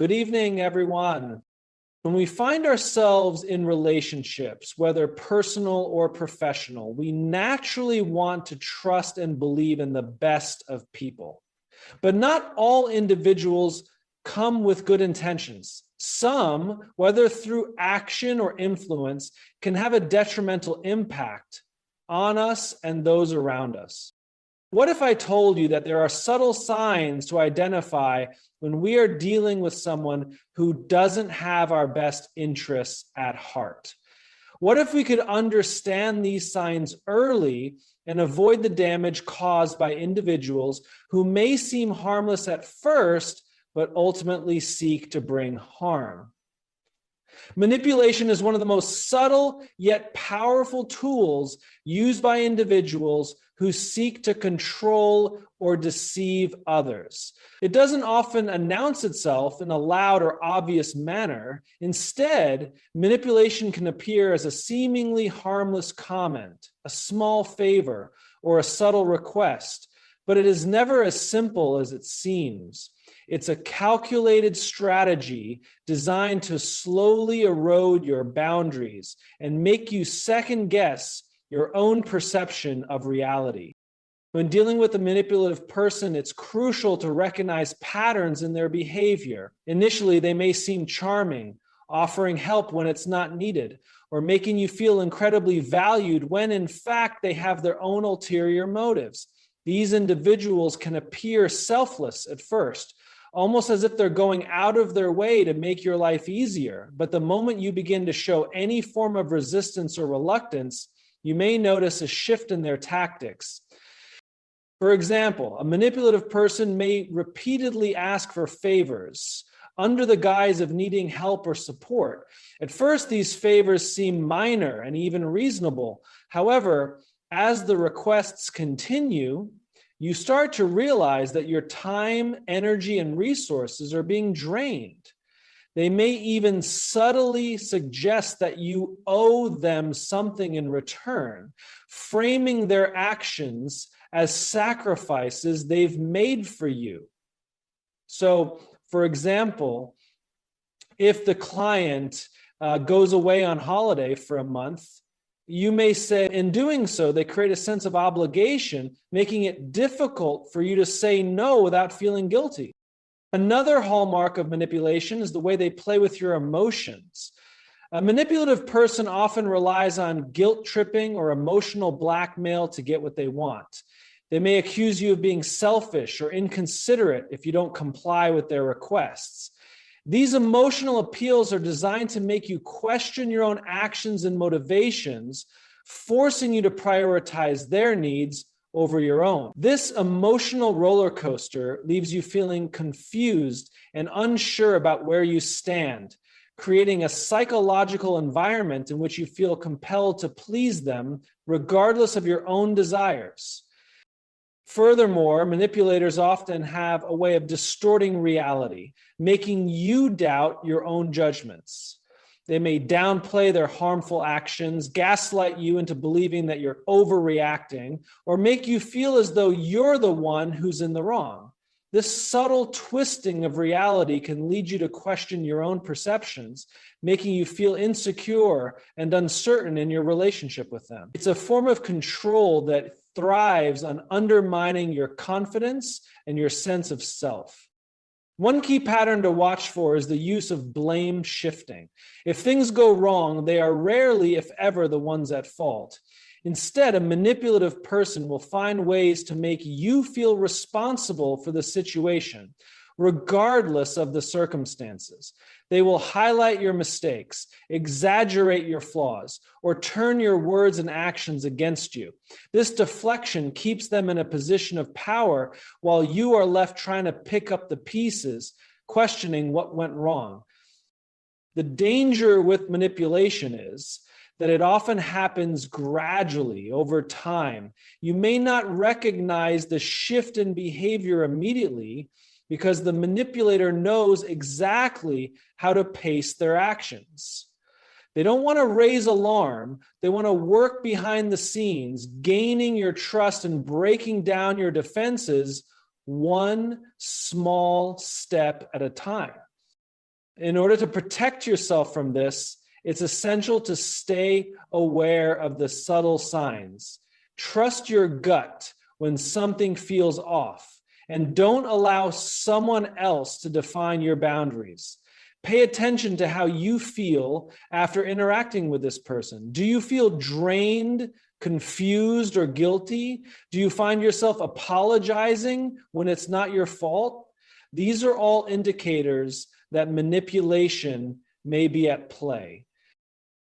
Good evening, everyone. When we find ourselves in relationships, whether personal or professional, we naturally want to trust and believe in the best of people. But not all individuals come with good intentions. Some, whether through action or influence, can have a detrimental impact on us and those around us. What if I told you that there are subtle signs to identify when we are dealing with someone who doesn't have our best interests at heart? What if we could understand these signs early and avoid the damage caused by individuals who may seem harmless at first, but ultimately seek to bring harm? Manipulation is one of the most subtle yet powerful tools used by individuals who seek to control or deceive others. It doesn't often announce itself in a loud or obvious manner. Instead, manipulation can appear as a seemingly harmless comment, a small favor, or a subtle request, but it is never as simple as it seems. It's a calculated strategy designed to slowly erode your boundaries and make you second guess your own perception of reality. When dealing with a manipulative person, it's crucial to recognize patterns in their behavior. Initially, they may seem charming, offering help when it's not needed, or making you feel incredibly valued when in fact they have their own ulterior motives. These individuals can appear selfless at first, almost as if they're going out of their way to make your life easier. But the moment you begin to show any form of resistance or reluctance, you may notice a shift in their tactics. For example, a manipulative person may repeatedly ask for favors under the guise of needing help or support. At first, these favors seem minor and even reasonable. However, as the requests continue, you start to realize that your time, energy, and resources are being drained. They may even subtly suggest that you owe them something in return, framing their actions as sacrifices they've made for you. So, for example, if the client goes away on holiday for a month, you may say, in doing so, they create a sense of obligation, making it difficult for you to say no without feeling guilty. Another hallmark of manipulation is the way they play with your emotions. A manipulative person often relies on guilt tripping or emotional blackmail to get what they want. They may accuse you of being selfish or inconsiderate if you don't comply with their requests. These emotional appeals are designed to make you question your own actions and motivations, forcing you to prioritize their needs over your own. This emotional roller coaster leaves you feeling confused and unsure about where you stand, creating a psychological environment in which you feel compelled to please them regardless of your own desires. Furthermore, manipulators often have a way of distorting reality, making you doubt your own judgments. They may downplay their harmful actions, gaslight you into believing that you're overreacting, or make you feel as though you're the one who's in the wrong. This subtle twisting of reality can lead you to question your own perceptions, making you feel insecure and uncertain in your relationship with them. It's a form of control that thrives on undermining your confidence and your sense of self. One key pattern to watch for is the use of blame shifting. If things go wrong, they are rarely, if ever, the ones at fault. Instead, a manipulative person will find ways to make you feel responsible for the situation, regardless of the circumstances. They will highlight your mistakes, exaggerate your flaws, or turn your words and actions against you. This deflection keeps them in a position of power while you are left trying to pick up the pieces, questioning what went wrong. The danger with manipulation is that it often happens gradually over time. You may not recognize the shift in behavior immediately because the manipulator knows exactly how to pace their actions. They don't want to raise alarm. They want to work behind the scenes, gaining your trust and breaking down your defenses one small step at a time. In order to protect yourself from this, it's essential to stay aware of the subtle signs. Trust your gut when something feels off, and don't allow someone else to define your boundaries. Pay attention to how you feel after interacting with this person. Do you feel drained, confused, or guilty? Do you find yourself apologizing when it's not your fault? These are all indicators that manipulation may be at play.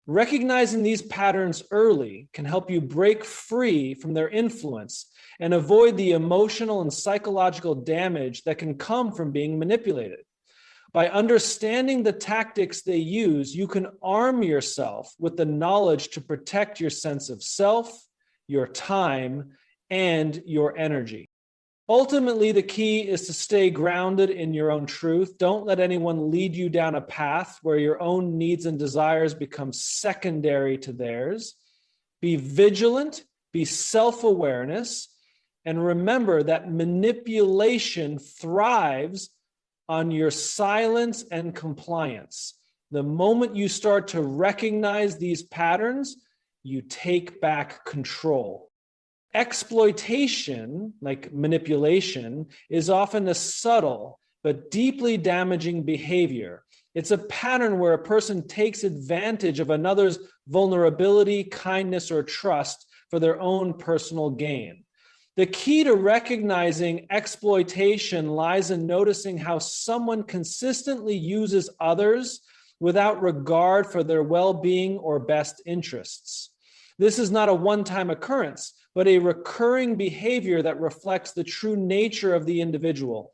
Recognizing these patterns early can help you break free from their influence and avoid the emotional and psychological damage that can come from being manipulated. By understanding the tactics they use, you can arm yourself with the knowledge to protect your sense of self, your time, and your energy. Ultimately, the key is to stay grounded in your own truth. Don't let anyone lead you down a path where your own needs and desires become secondary to theirs. Be vigilant, be self-awareness, and remember that manipulation thrives on your silence and compliance. The moment you start to recognize these patterns, you take back control. Exploitation, like manipulation, is often a subtle but deeply damaging behavior. It's a pattern where a person takes advantage of another's vulnerability, kindness, or trust for their own personal gain. The key to recognizing exploitation lies in noticing how someone consistently uses others without regard for their well-being or best interests. This is not a one-time occurrence, but a recurring behavior that reflects the true nature of the individual.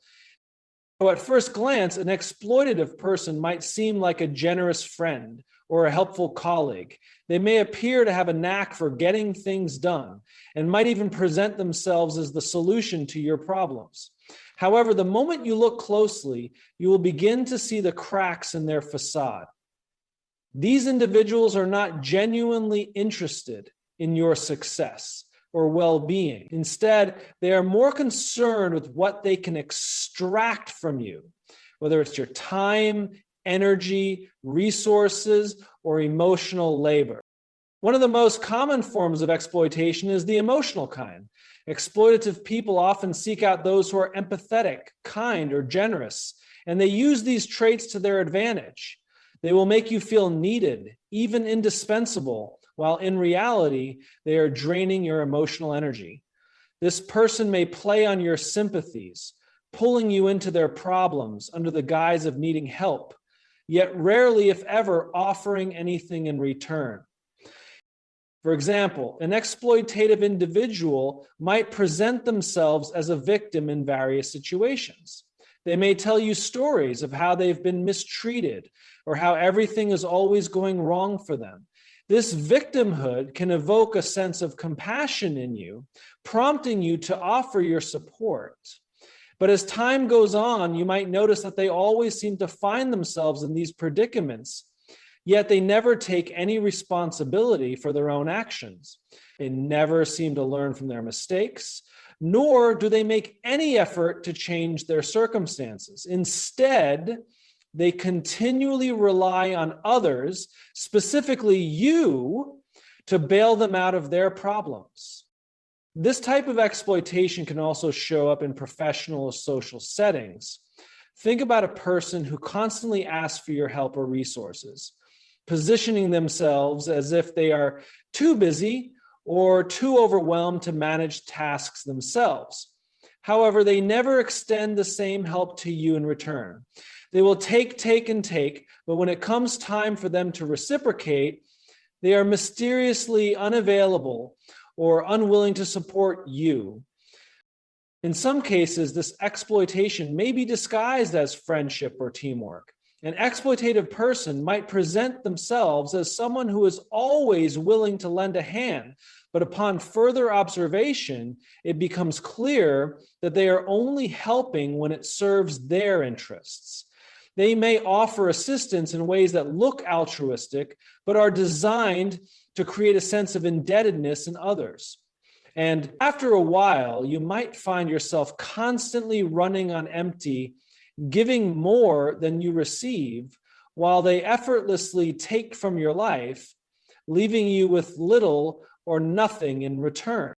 So at first glance, an exploitative person might seem like a generous friend or a helpful colleague. They may appear to have a knack for getting things done and might even present themselves as the solution to your problems. However, the moment you look closely, you will begin to see the cracks in their facade. These individuals are not genuinely interested in your success or well-being. Instead, they are more concerned with what they can extract from you, whether it's your time, energy, resources, or emotional labor. One of the most common forms of exploitation is the emotional kind. Exploitative people often seek out those who are empathetic, kind, or generous, and they use these traits to their advantage. They will make you feel needed, even indispensable, while in reality, they are draining your emotional energy. This person may play on your sympathies, pulling you into their problems under the guise of needing help, yet rarely, if ever, offering anything in return. For example, an exploitative individual might present themselves as a victim in various situations. They may tell you stories of how they've been mistreated or how everything is always going wrong for them. This victimhood can evoke a sense of compassion in you, prompting you to offer your support. But as time goes on, you might notice that they always seem to find themselves in these predicaments, yet they never take any responsibility for their own actions. They never seem to learn from their mistakes, nor do they make any effort to change their circumstances. Instead, they continually rely on others, specifically you, to bail them out of their problems. This type of exploitation can also show up in professional or social settings. Think about a person who constantly asks for your help or resources, positioning themselves as if they are too busy or too overwhelmed to manage tasks themselves. However, they never extend the same help to you in return. They will take, but when it comes time for them to reciprocate, they are mysteriously unavailable or unwilling to support you. In some cases, this exploitation may be disguised as friendship or teamwork. An exploitative person might present themselves as someone who is always willing to lend a hand, but upon further observation, it becomes clear that they are only helping when it serves their interests. They may offer assistance in ways that look altruistic, but are designed to create a sense of indebtedness in others. And after a while, you might find yourself constantly running on empty, giving more than you receive, while they effortlessly take from your life, leaving you with little or nothing in return.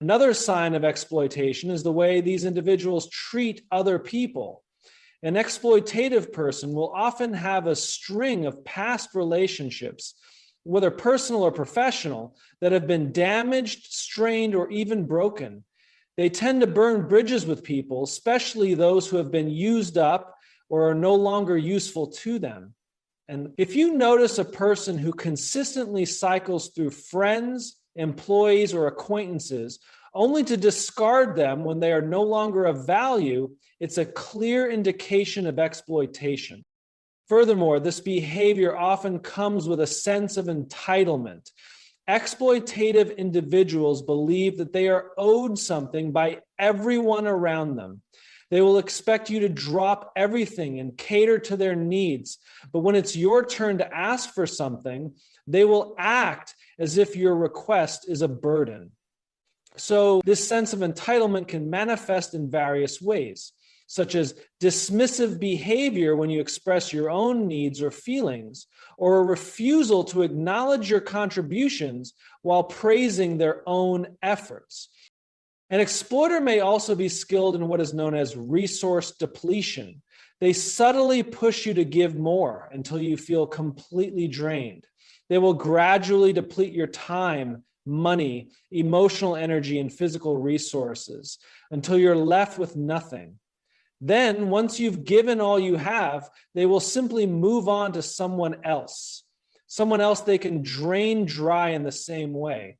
Another sign of exploitation is the way these individuals treat other people. An exploitative person will often have a string of past relationships, whether personal or professional, that have been damaged, strained, or even broken. They tend to burn bridges with people, especially those who have been used up or are no longer useful to them. And if you notice a person who consistently cycles through friends, employees, or acquaintances, only to discard them when they are no longer of value, it's a clear indication of exploitation. Furthermore, this behavior often comes with a sense of entitlement. Exploitative individuals believe that they are owed something by everyone around them. They will expect you to drop everything and cater to their needs. But when it's your turn to ask for something, they will act as if your request is a burden. So this sense of entitlement can manifest in various ways, such as dismissive behavior when you express your own needs or feelings, or a refusal to acknowledge your contributions while praising their own efforts. An exploiter may also be skilled in what is known as resource depletion. They subtly push you to give more until you feel completely drained. They will gradually deplete your time, money, emotional energy, and physical resources until you're left with nothing. Then, once you've given all you have, they will simply move on to someone else they can drain dry in the same way.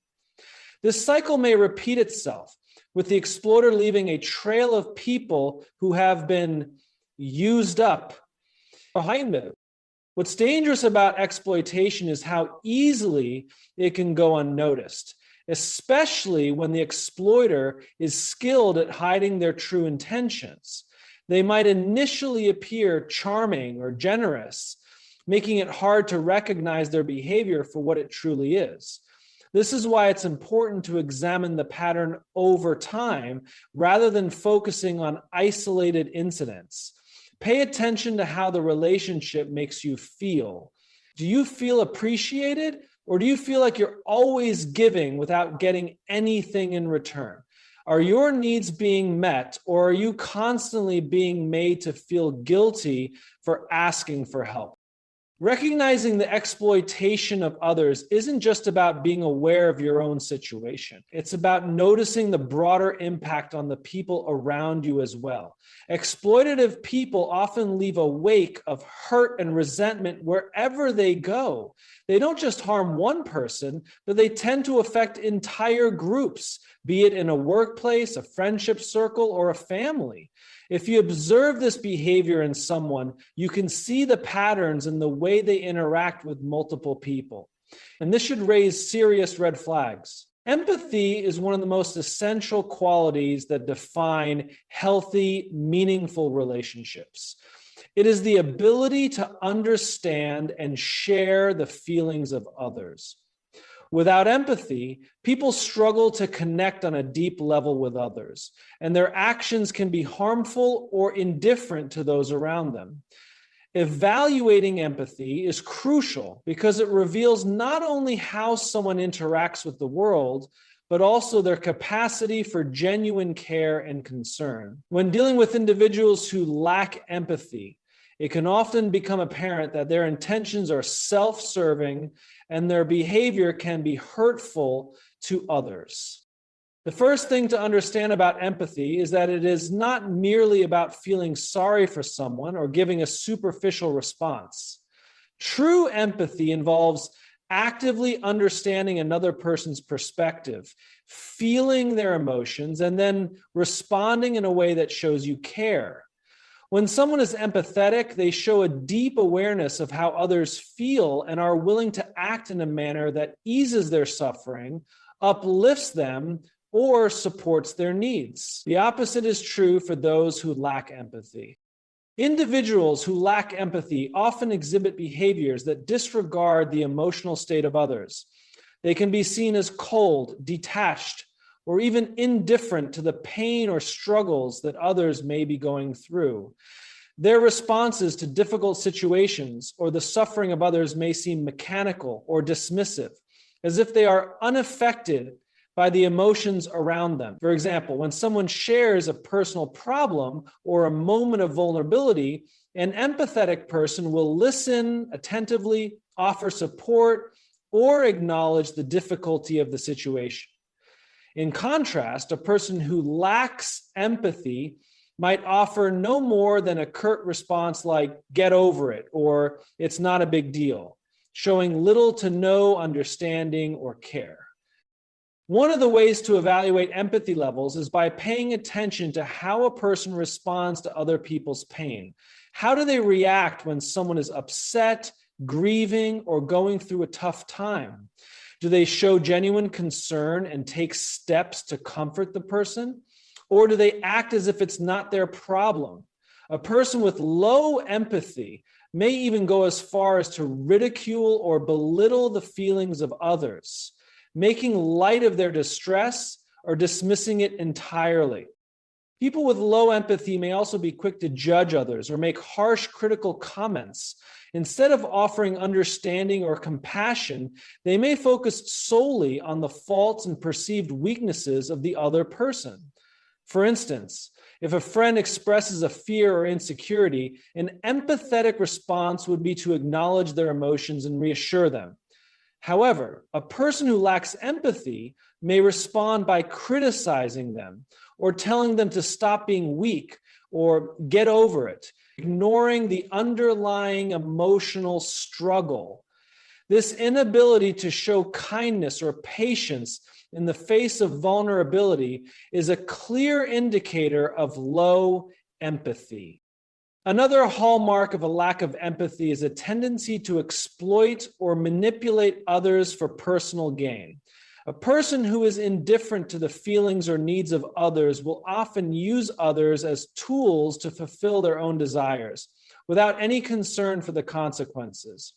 This cycle may repeat itself, with the exploiter leaving a trail of people who have been used up behind them. What's dangerous about exploitation is how easily it can go unnoticed, especially when the exploiter is skilled at hiding their true intentions. They might initially appear charming or generous, making it hard to recognize their behavior for what it truly is. This is why it's important to examine the pattern over time rather than focusing on isolated incidents. Pay attention to how the relationship makes you feel. Do you feel appreciated, or do you feel like you're always giving without getting anything in return? Are your needs being met, or are you constantly being made to feel guilty for asking for help? Recognizing the exploitation of others isn't just about being aware of your own situation. It's about noticing the broader impact on the people around you as well. Exploitative people often leave a wake of hurt and resentment wherever they go. They don't just harm one person, but they tend to affect entire groups, be it in a workplace, a friendship circle, or a family. If you observe this behavior in someone, you can see the patterns in the way they interact with multiple people. And this should raise serious red flags. Empathy is one of the most essential qualities that define healthy, meaningful relationships. It is the ability to understand and share the feelings of others. Without empathy, people struggle to connect on a deep level with others, and their actions can be harmful or indifferent to those around them. Evaluating empathy is crucial because it reveals not only how someone interacts with the world, but also their capacity for genuine care and concern. When dealing with individuals who lack empathy, it can often become apparent that their intentions are self-serving and their behavior can be hurtful to others. The first thing to understand about empathy is that it is not merely about feeling sorry for someone or giving a superficial response. True empathy involves actively understanding another person's perspective, feeling their emotions, and then responding in a way that shows you care. When someone is empathetic, they show a deep awareness of how others feel and are willing to act in a manner that eases their suffering, uplifts them, or supports their needs. The opposite is true for those who lack empathy. Individuals who lack empathy often exhibit behaviors that disregard the emotional state of others. They can be seen as cold, detached, or even indifferent to the pain or struggles that others may be going through. Their responses to difficult situations or the suffering of others may seem mechanical or dismissive, as if they are unaffected by the emotions around them. For example, when someone shares a personal problem or a moment of vulnerability, an empathetic person will listen attentively, offer support, or acknowledge the difficulty of the situation. In contrast, a person who lacks empathy might offer no more than a curt response like, "get over it," or "it's not a big deal," showing little to no understanding or care. One of the ways to evaluate empathy levels is by paying attention to how a person responds to other people's pain. How do they react when someone is upset, grieving, or going through a tough time? Do they show genuine concern and take steps to comfort the person? Or do they act as if it's not their problem? A person with low empathy may even go as far as to ridicule or belittle the feelings of others, making light of their distress or dismissing it entirely. People with low empathy may also be quick to judge others or make harsh critical comments. Instead of offering understanding or compassion, they may focus solely on the faults and perceived weaknesses of the other person. For instance, if a friend expresses a fear or insecurity, an empathetic response would be to acknowledge their emotions and reassure them. However, a person who lacks empathy may respond by criticizing them or telling them to stop being weak or get over it, ignoring the underlying emotional struggle. This inability to show kindness or patience in the face of vulnerability is a clear indicator of low empathy. Another hallmark of a lack of empathy is a tendency to exploit or manipulate others for personal gain. A person who is indifferent to the feelings or needs of others will often use others as tools to fulfill their own desires, without any concern for the consequences.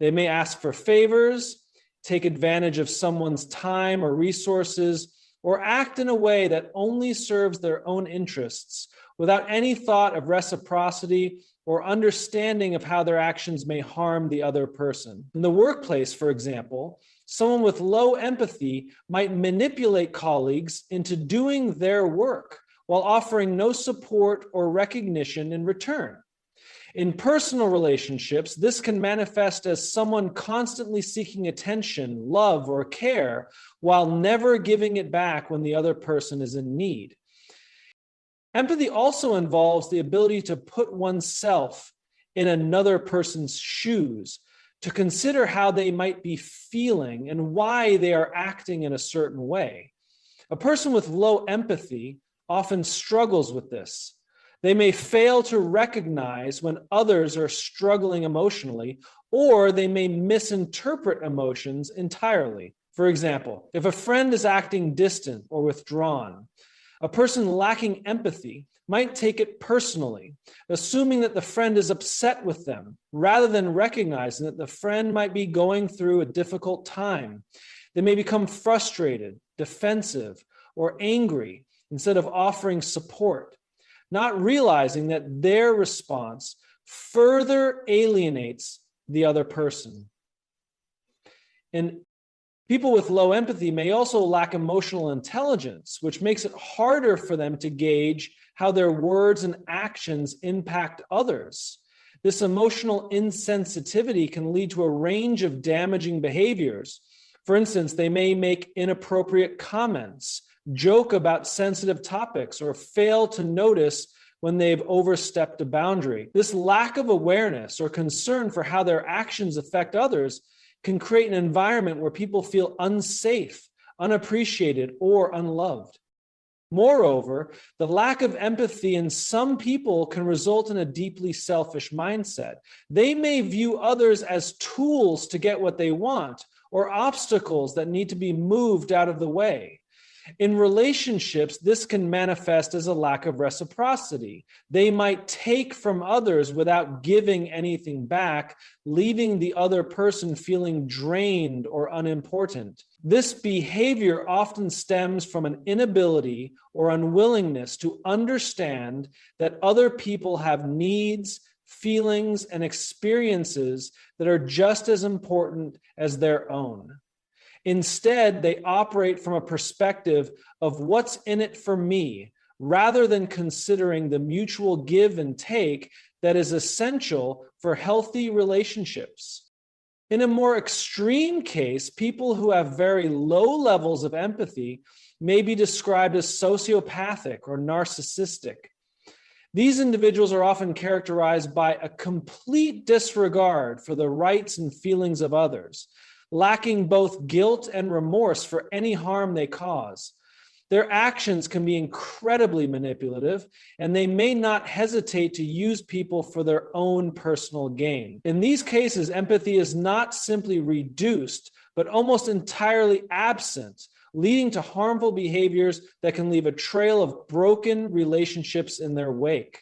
They may ask for favors, take advantage of someone's time or resources, or act in a way that only serves their own interests, without any thought of reciprocity or understanding of how their actions may harm the other person. In the workplace, for example, someone with low empathy might manipulate colleagues into doing their work while offering no support or recognition in return. In personal relationships, this can manifest as someone constantly seeking attention, love, or care while never giving it back when the other person is in need. Empathy also involves the ability to put oneself in another person's shoes, to consider how they might be feeling and why they are acting in a certain way. A person with low empathy often struggles with this. They may fail to recognize when others are struggling emotionally, or they may misinterpret emotions entirely. For example, if a friend is acting distant or withdrawn, a person lacking empathy might take it personally, assuming that the friend is upset with them, rather than recognizing that the friend might be going through a difficult time. They may become frustrated, defensive, or angry instead of offering support, not realizing that their response further alienates the other person. And people with low empathy may also lack emotional intelligence, which makes it harder for them to gauge how their words and actions impact others. This emotional insensitivity can lead to a range of damaging behaviors. For instance, they may make inappropriate comments, joke about sensitive topics, or fail to notice when they've overstepped a boundary. This lack of awareness or concern for how their actions affect others can create an environment where people feel unsafe, unappreciated, or unloved. Moreover, the lack of empathy in some people can result in a deeply selfish mindset. They may view others as tools to get what they want, or obstacles that need to be moved out of the way. In relationships, this can manifest as a lack of reciprocity. They might take from others without giving anything back, leaving the other person feeling drained or unimportant. This behavior often stems from an inability or unwillingness to understand that other people have needs, feelings, and experiences that are just as important as their own. Instead, they operate from a perspective of what's in it for me, rather than considering the mutual give and take that is essential for healthy relationships. In a more extreme case, people who have very low levels of empathy may be described as sociopathic or narcissistic. These individuals are often characterized by a complete disregard for the rights and feelings of others, lacking both guilt and remorse for any harm they cause. Their actions can be incredibly manipulative, and they may not hesitate to use people for their own personal gain. In these cases, empathy is not simply reduced, but almost entirely absent, leading to harmful behaviors that can leave a trail of broken relationships in their wake.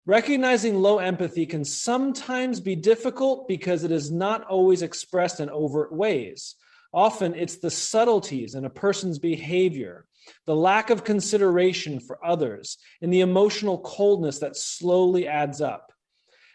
Recognizing low empathy can sometimes be difficult because it is not always expressed in overt ways. Often it's the subtleties in a person's behavior, the lack of consideration for others, and the emotional coldness that slowly adds up.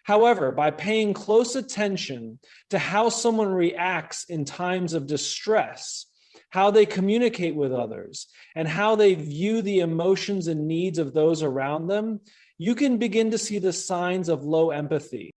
However, by paying close attention to how someone reacts in times of distress, how they communicate with others, and how they view the emotions and needs of those around them, you can begin to see the signs of low empathy.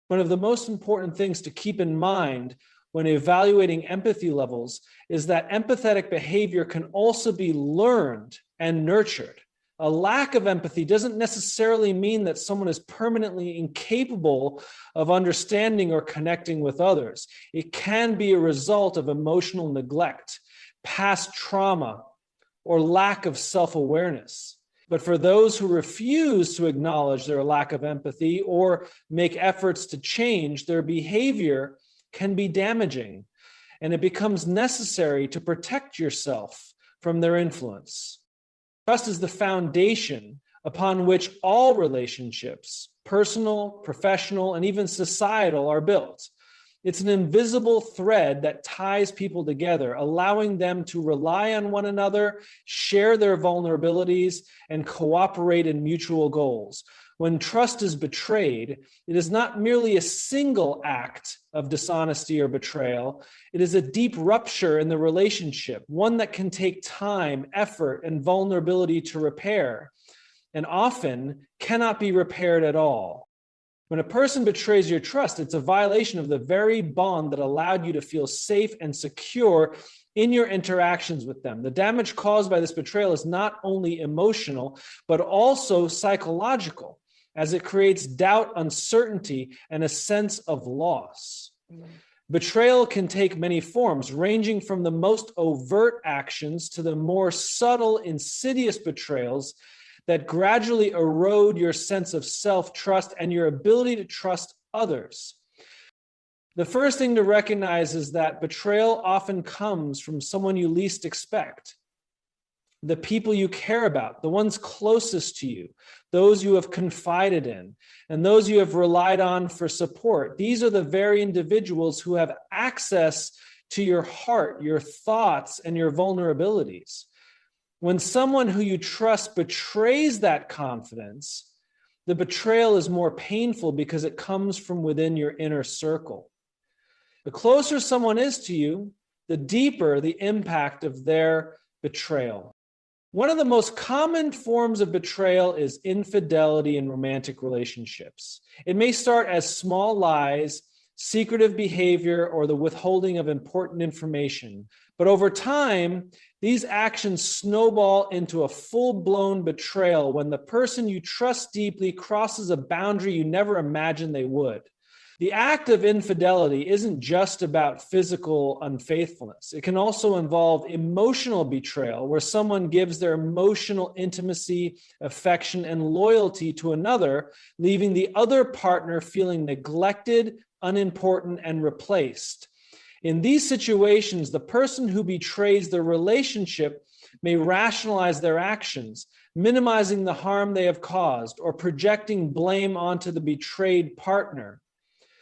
One of the most important things to keep in mind when evaluating empathy levels is that empathetic behavior can also be learned and nurtured. A lack of empathy doesn't necessarily mean that someone is permanently incapable of understanding or connecting with others. It can be a result of emotional neglect, past trauma, or lack of self-awareness. But for those who refuse to acknowledge their lack of empathy or make efforts to change, their behavior can be damaging, and it becomes necessary to protect yourself from their influence. Trust is the foundation upon which all relationships, personal, professional, and even societal, are built. It's an invisible thread that ties people together, allowing them to rely on one another, share their vulnerabilities, and cooperate in mutual goals. When trust is betrayed, it is not merely a single act of dishonesty or betrayal. It is a deep rupture in the relationship, one that can take time, effort, and vulnerability to repair, and often cannot be repaired at all. When a person betrays your trust, it's a violation of the very bond that allowed you to feel safe and secure in your interactions with them. The damage caused by this betrayal is not only emotional, but also psychological, as it creates doubt, uncertainty, and a sense of loss. Betrayal can take many forms, ranging from the most overt actions to the more subtle, insidious betrayals that gradually erode your sense of self-trust and your ability to trust others. The first thing to recognize is that betrayal often comes from someone you least expect. The people you care about, the ones closest to you, those you have confided in, and those you have relied on for support. These are the very individuals who have access to your heart, your thoughts, and your vulnerabilities. When someone who you trust betrays that confidence, the betrayal is more painful because it comes from within your inner circle. The closer someone is to you, the deeper the impact of their betrayal. One of the most common forms of betrayal is infidelity in romantic relationships. It may start as small lies, secretive behavior, or the withholding of important information. But over time, these actions snowball into a full-blown betrayal when the person you trust deeply crosses a boundary you never imagined they would. The act of infidelity isn't just about physical unfaithfulness. It can also involve emotional betrayal, where someone gives their emotional intimacy, affection, and loyalty to another, leaving the other partner feeling neglected, unimportant, and replaced. In these situations, the person who betrays the relationship may rationalize their actions, minimizing the harm they have caused, or projecting blame onto the betrayed partner.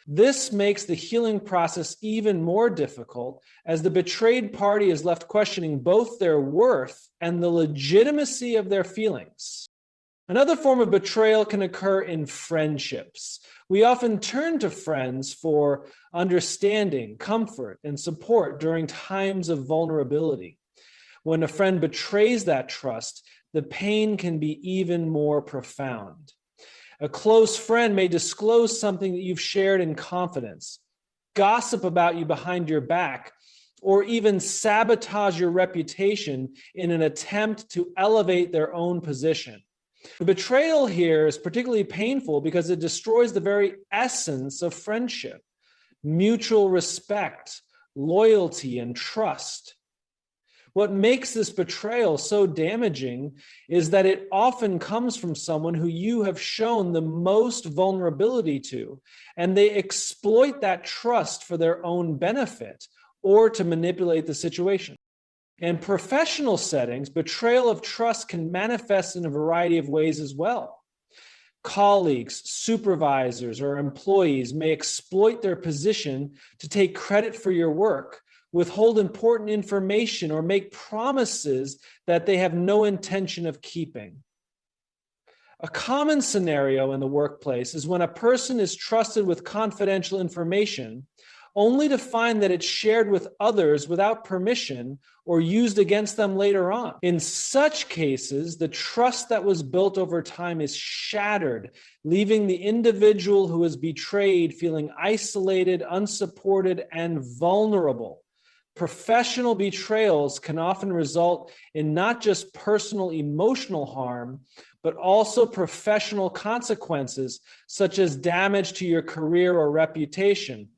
This makes the healing process even more difficult, as the betrayed party is left questioning both their worth and the legitimacy of their feelings. Another form of betrayal can occur in friendships. We often turn to friends for understanding, comfort, and support during times of vulnerability. When a friend betrays that trust, the pain can be even more profound. A close friend may disclose something that you've shared in confidence, gossip about you behind your back, or even sabotage your reputation in an attempt to elevate their own position. The betrayal here is particularly painful because it destroys the very essence of friendship, mutual respect, loyalty, and trust. What makes this betrayal so damaging is that it often comes from someone who you have shown the most vulnerability to, and they exploit that trust for their own benefit or to manipulate the situation. In professional settings, betrayal of trust can manifest in a variety of ways as well. Colleagues, supervisors, or employees may exploit their position to take credit for your work, withhold important information, or make promises that they have no intention of keeping. A common scenario in the workplace is when a person is trusted with confidential information, only to find that it's shared with others without permission or used against them later on. In such cases, the trust that was built over time is shattered, leaving the individual who is betrayed feeling isolated, unsupported, and vulnerable. Professional betrayals can often result in not just personal emotional harm, but also professional consequences, such as damage to your career or reputation,